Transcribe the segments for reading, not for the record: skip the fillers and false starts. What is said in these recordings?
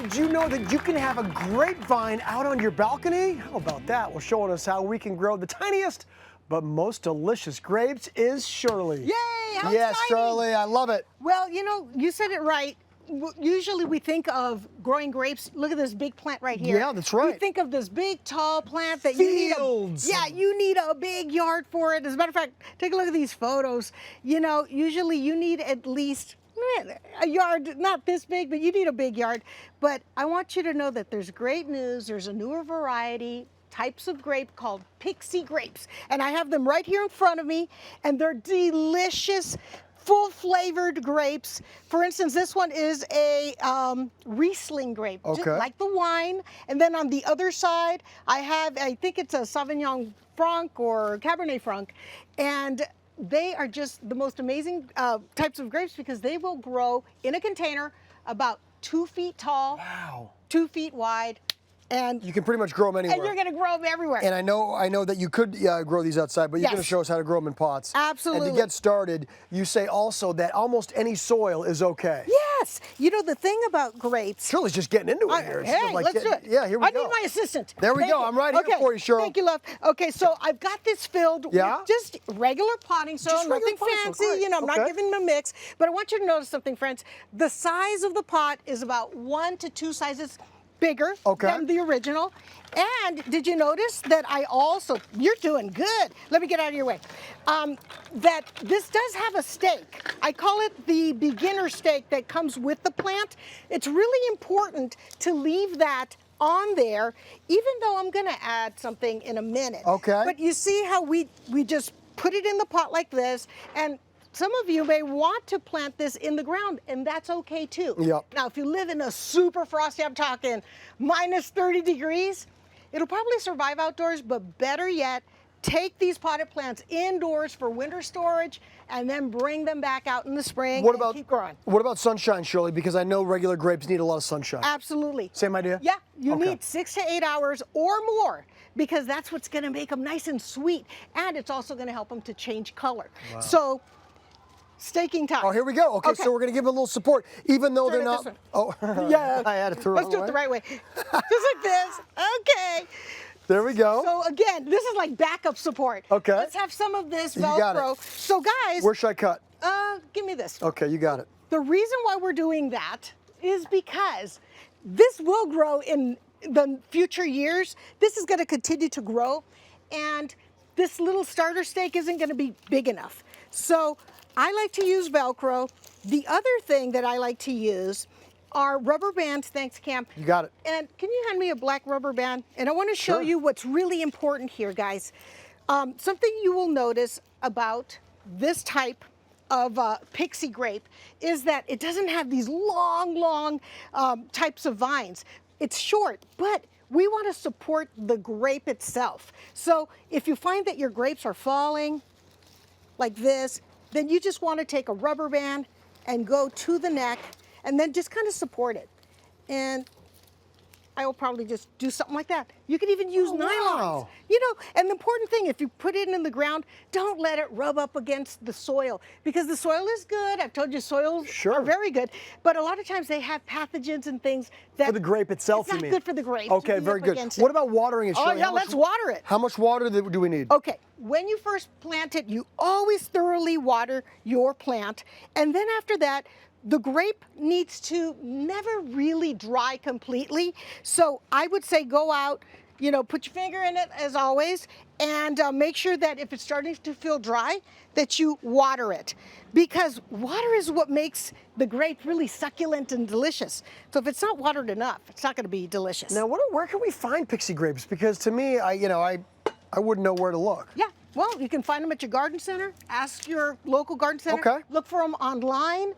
did you know that you can have a grapevine out on your balcony? How about that? Well, showing us how we can grow the tiniest but most delicious grapes is Shirley. Yay! How yes, exciting. Shirley, I love it. Well, you know, you said it right. Usually we think of growing grapes. Look at this big plant right here. Yeah, that's right. We think of this big, tall plant that Fields. you need a big yard for it. As a matter of fact, take a look at these photos. You know, usually you need at least a yard, not this big, but you need a big yard. But I want you to know that there's great news. There's a newer variety, types of grape called Pixie Grapes. And I have them right here in front of me, and they're delicious, full flavored grapes. For instance, this one is a Riesling grape, just like the wine. And then on the other side, I think it's a Sauvignon Franc or Cabernet Franc. And they are just the most amazing types of grapes because they will grow in a container about 2 feet tall, 2 feet wide. And you can pretty much grow them anywhere. And you're going to grow them everywhere. And I know that you could grow these outside, but you're going to show us how to grow them in pots. Absolutely. And to get started, you say also that almost any soil is okay. Yes. You know, the thing about grapes... Shirley's just getting into it here. Hey, let's do it. Yeah, here we go. I need my assistant. There we go. I'm right here for you, Shirley. Thank you, love. Okay, so I've got this filled with just regular potting soil, nothing fancy. You know, I'm not giving them a mix. But I want you to notice something, friends. The size of the pot is about 1 to 2 sizes bigger than the original. And did you notice that I also, you're doing good. Let me get out of your way. That this does have a stake. I call it the beginner stake that comes with the plant. It's really important to leave that on there, even though I'm gonna add something in a minute. But you see how we just put it in the pot like this, and some of you may want to plant this in the ground, and that's okay too. Now, if you live in a super frosty, I'm talking minus 30 degrees, it'll probably survive outdoors, but better yet, take these potted plants indoors for winter storage and then bring them back out in the spring and keep growing. What about sunshine, Shirley? Because I know regular grapes need a lot of sunshine. Absolutely. Same idea? Yeah, you need 6 to 8 hours or more because that's what's gonna make them nice and sweet, and it's also gonna help them to change color. So, staking time. Oh, here we go. Okay, so we're going to give them a little support, even though they're not... Oh, yeah. I had it the wrong way. Let's do it the right way. Just like this. Okay. There we go. So again, this is like backup support. Okay. Let's have some of this Velcro. You got it. So guys... Where should I cut? Give me this. Okay, you got it. The reason why we're doing that is because this will grow in the future years. This is going to continue to grow, and this little starter stake isn't going to be big enough. So I like to use Velcro. The other thing that I like to use are rubber bands. Thanks, Cam. You got it. And can you hand me a black rubber band? And I want to show you what's really important here, guys. Something you will notice about this type of Pixie grape is that it doesn't have these long types of vines. It's short, but we want to support the grape itself. So if you find that your grapes are falling like this, then you just want to take a rubber band and go to the neck and then just kind of support it. And I will probably just do something like that. You can even use nylons. You know, and the important thing, if you put it in the ground, don't let it rub up against the soil, because the soil is good. I've told you soils are very good, but a lot of times they have pathogens and things that... For the grape itself, you mean? It's not good for the grape. Okay, very good. What about watering it, Shirley? Oh yeah, let's water it. How much water do we need? Okay, when you first plant it, you always thoroughly water your plant, and then after that, the grape needs to never really dry completely. So I would say go out, you know, put your finger in it as always, and make sure that if it's starting to feel dry, that you water it. Because water is what makes the grape really succulent and delicious. So if it's not watered enough, it's not gonna be delicious. Now, where can we find Pixie grapes? Because to me, I wouldn't know where to look. Yeah, well, you can find them at your garden center. Ask your local garden center. Look for them online.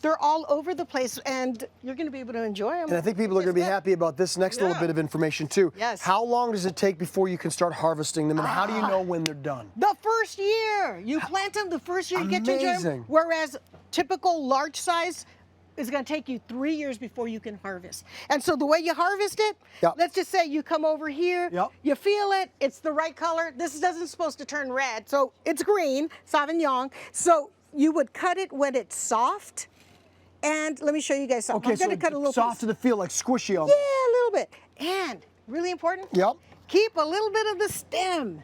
They're all over the place, and you're going to be able to enjoy them. And I think people are going to be happy about this next little bit of information, too. Yes. How long does it take before you can start harvesting them, and how do you know when they're done? The first year. You plant them the first year you get to enjoy them. Whereas typical large size is going to take you 3 years before you can harvest. And so the way you harvest it, let's just say you come over here, you feel it, it's the right color. This isn't supposed to turn red, so it's green, Sauvignon. So you would cut it when it's soft, And let me show you guys something. Okay, I'm going to cut a little soft piece. to the feel, like squishy almost. Yeah, a little bit. And really important. Yep. Keep a little bit of the stem.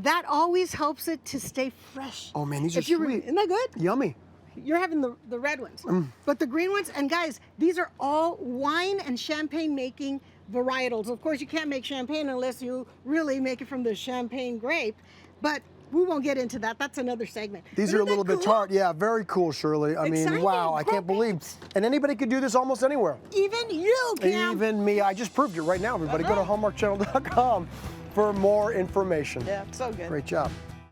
That always helps it to stay fresh. Oh man, these are sweet. Isn't that good? Yummy. You're having the red ones, but the green ones, and guys, these are all wine and champagne making varietals. Of course, you can't make champagne unless you really make it from the champagne grape, but we won't get into that. That's another segment. These are a little bit tart. Yeah, very cool, Shirley. I mean, wow, I can't believe. And anybody could do this almost anywhere. Even you can. Even me. I just proved it right now, everybody. Go to hallmarkchannel.com for more information. Yeah, so good. Great job.